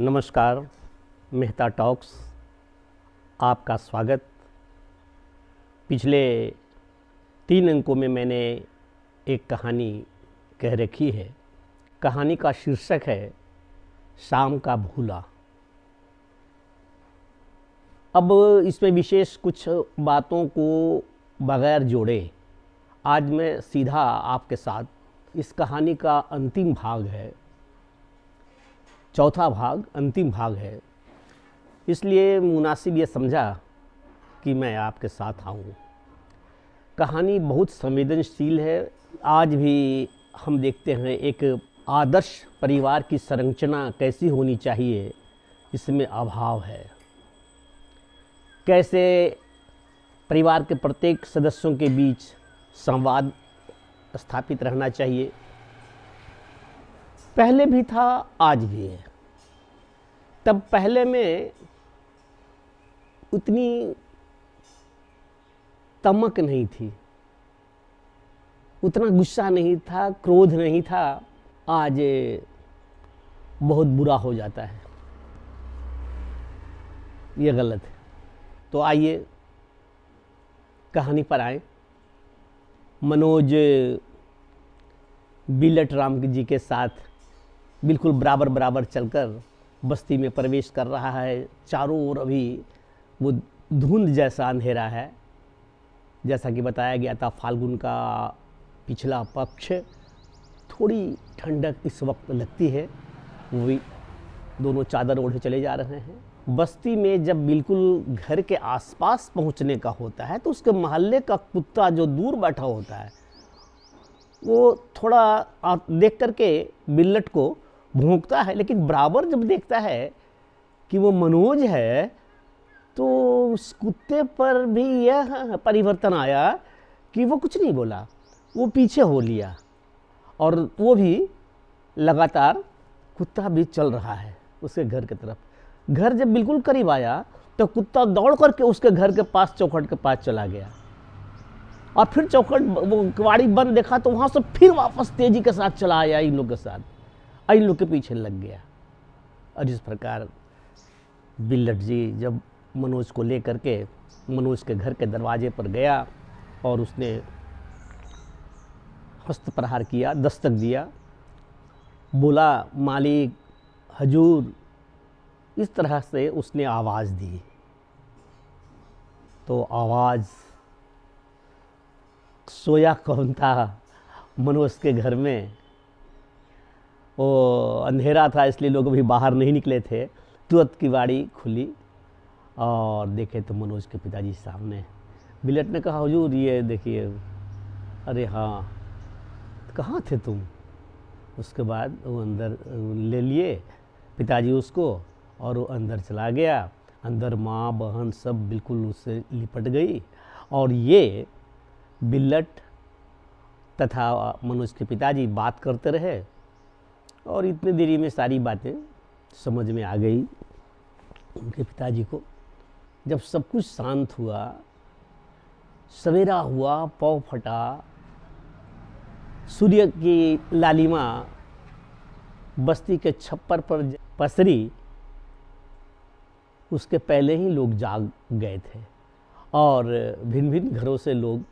नमस्कार, मेहता टॉक्स आपका स्वागत। पिछले 3 अंकों में मैंने एक कहानी कह रखी है। कहानी का शीर्षक है शाम का भूला। अब इसमें विशेष कुछ बातों को बगैर जोड़े आज मैं सीधा आपके साथ इस कहानी का अंतिम भाग है, चौथा भाग अंतिम भाग है, इसलिए मुनासिब ये समझा कि मैं आपके साथ आऊँ। कहानी बहुत संवेदनशील है। आज भी हम देखते हैं एक आदर्श परिवार की संरचना कैसी होनी चाहिए, इसमें अभाव है। कैसे परिवार के प्रत्येक सदस्यों के बीच संवाद स्थापित रहना चाहिए, पहले भी था आज भी है। तब पहले में उतनी तमक नहीं थी, उतना गुस्सा नहीं था, क्रोध नहीं था। आज बहुत बुरा हो जाता है, ये गलत है। तो आइए कहानी पर आए। मनोज बिल्लट राम जी के साथ बिल्कुल बराबर बराबर चलकर बस्ती में प्रवेश कर रहा है। चारों ओर अभी वो धुंध जैसा अंधेरा है। जैसा कि बताया गया था, फाल्गुन का पिछला पक्ष, थोड़ी ठंडक इस वक्त लगती है। वो भी दोनों चादर ओढ़े चले जा रहे हैं। बस्ती में जब बिल्कुल घर के आसपास पहुंचने का होता है तो उसके मोहल्ले का कुत्ता जो दूर बैठा होता है वो थोड़ा देख करके बिल्लट को भौंकता है, लेकिन बराबर जब देखता है कि वो मनोज है तो उस कुत्ते पर भी यह परिवर्तन आया कि वो कुछ नहीं बोला, वो पीछे हो लिया। और वो भी लगातार कुत्ता भी चल रहा है उसके घर की तरफ। घर जब बिल्कुल करीब आया तो कुत्ता दौड़ करके उसके घर के पास, चौखट के पास चला गया। और फिर चौखट वो किवाड़ी बंद देखा तो वहाँ से फिर वापस तेजी के साथ चला आया इन लोग के साथ, इन लोग के पीछे लग गया। और इस प्रकार बिल्लट जी जब मनोज को ले करके मनोज के घर के दरवाजे पर गया और उसने हस्त प्रहार किया, दस्तक दिया, बोला मालिक, हजूर, इस तरह से उसने आवाज़ दी। तो आवाज़, सोया कौन था मनोज के घर में? वो अंधेरा था इसलिए लोग अभी बाहर नहीं निकले थे। तुरंत किवाड़ी खुली और देखे तो मनोज के पिताजी सामने। बिल्लट ने कहा, हुजूर ये देखिए। अरे हाँ, कहाँ थे तुम? उसके बाद वो अंदर ले लिए पिताजी उसको और वो अंदर चला गया। अंदर माँ बहन सब बिल्कुल उससे लिपट गई और ये बिल्लट तथा मनोज के पिताजी बात करते रहे और इतनी देरी में सारी बातें समझ में आ गई उनके पिताजी को। जब सब कुछ शांत हुआ, सवेरा हुआ, पौ फटा, सूर्य की लालिमा बस्ती के छप्पर पर पसरी, उसके पहले ही लोग जाग गए थे और भिन्न भिन्न घरों से लोग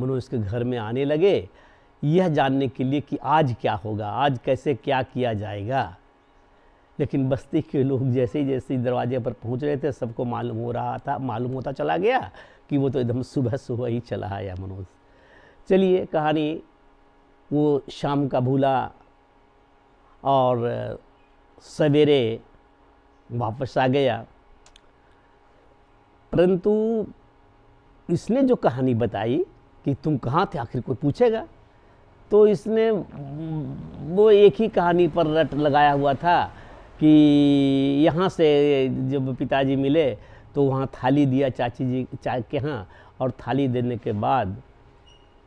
मनोज के घर में आने लगे, यह जानने के लिए कि आज क्या होगा, आज कैसे क्या किया जाएगा। लेकिन बस्ती के लोग जैसे ही दरवाजे पर पहुंच रहे थे, सबको मालूम होता चला गया कि वो तो एकदम सुबह सुबह ही चला आया मनोज। चलिए कहानी वो शाम का भूला और सवेरे वापस आ गया। परंतु इसने जो कहानी बताई कि तुम कहाँ थे, आखिर कोई पूछेगा, तो इसने वो एक ही कहानी पर रट लगाया हुआ था कि यहाँ से जब पिताजी मिले तो वहाँ थाली दिया चाची जी के यहाँ, और थाली देने के बाद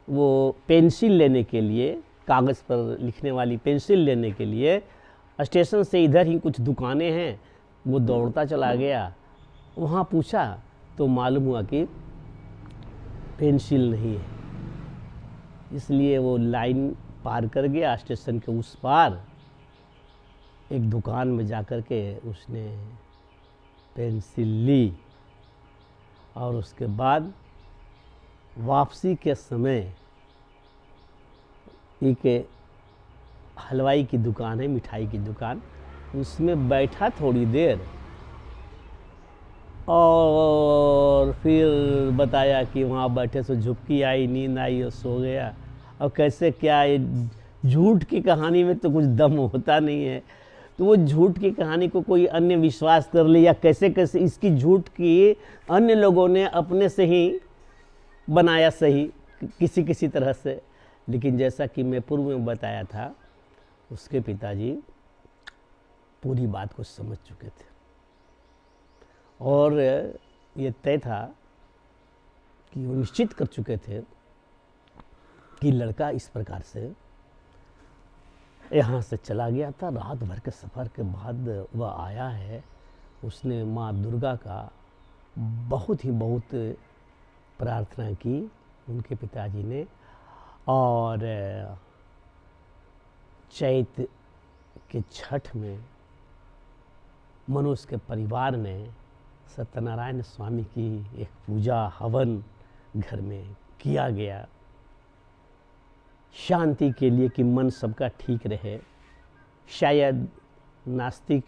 वो पेंसिल लेने के लिए, कागज़ पर लिखने वाली पेंसिल लेने के लिए स्टेशन से इधर ही कुछ दुकानें हैं, वो दौड़ता चला गया। वहाँ पूछा तो मालूम हुआ कि पेंसिल नहीं है, इसलिए वो लाइन पार कर गया स्टेशन के उस पार एक दुकान में जाकर के उसने पेंसिल ली और उसके बाद वापसी के समय एक हलवाई की दुकान है, मिठाई की दुकान, उसमें बैठा थोड़ी देर और फिर बताया कि वहाँ बैठे से झुपकी आई, नींद आई और सो गया। और कैसे क्या, ये झूठ की कहानी में तो कुछ दम होता नहीं है, तो वो झूठ की कहानी को कोई अन्य विश्वास कर ले या कैसे कैसे इसकी झूठ की अन्य लोगों ने अपने से ही बनाया सही किसी किसी तरह से। लेकिन जैसा कि मैं पूर्व में बताया था, उसके पिताजी पूरी बात को समझ चुके थे और ये तय था कि वो निश्चित कर चुके थे कि लड़का इस प्रकार से यहाँ से चला गया था। रात भर के सफ़र के बाद वह आया है। उसने माँ दुर्गा का बहुत प्रार्थना की उनके पिताजी ने, और चैत के छठ में मनोज के परिवार ने सत्यनारायण स्वामी की एक पूजा हवन घर में किया गया, शांति के लिए कि मन सबका ठीक रहे। शायद नास्तिक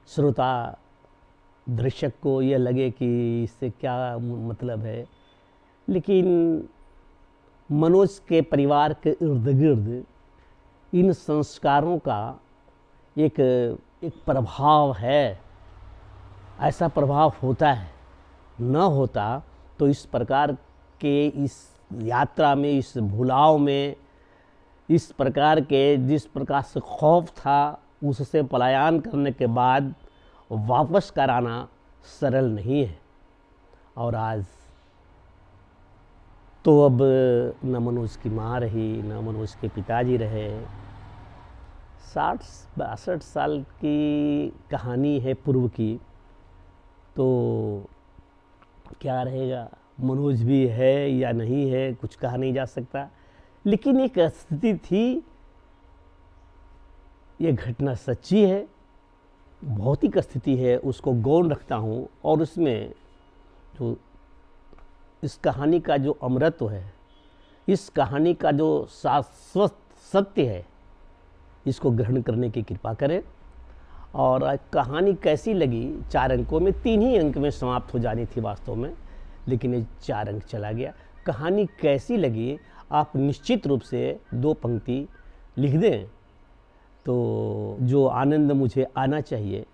श्रोता दर्शक को यह लगे कि इससे क्या मतलब है, लेकिन मनोज के परिवार के इर्द गिर्द इन संस्कारों का एक प्रभाव है। ऐसा प्रभाव होता है, न होता तो इस प्रकार के इस यात्रा में, इस भुलाव में, इस प्रकार के जिस प्रकार से खौफ था उससे पलायन करने के बाद वापस कराना सरल नहीं है। और आज तो अब न मनोज की माँ रही, न मनोज के पिताजी रहे। 60-62 साल की कहानी है पूर्व की, तो क्या रहेगा, मनोज भी है या नहीं है कुछ कहा नहीं जा सकता। लेकिन एक स्थिति थी, ये घटना सच्ची है, भौतिक स्थिति है, उसको गौण रखता हूँ। और उसमें जो इस कहानी का जो अमरत्व है, इस कहानी का जो शाश्वत सत्य है, इसको ग्रहण करने की कृपा करें। और कहानी कैसी लगी, 4 अंकों में, 3 ही अंक में समाप्त हो जानी थी वास्तव में, लेकिन ये 4 अंक चला गया। कहानी कैसी लगी आप निश्चित रूप से 2 पंक्ति लिख दें, तो जो आनंद मुझे आना चाहिए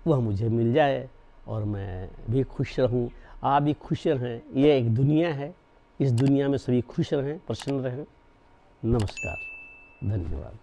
वह मुझे मिल जाए और मैं भी खुश रहूं, आप भी खुश रहें। ये एक दुनिया है, इस दुनिया में सभी खुश रहें, प्रसन्न रहें। नमस्कार, धन्यवाद।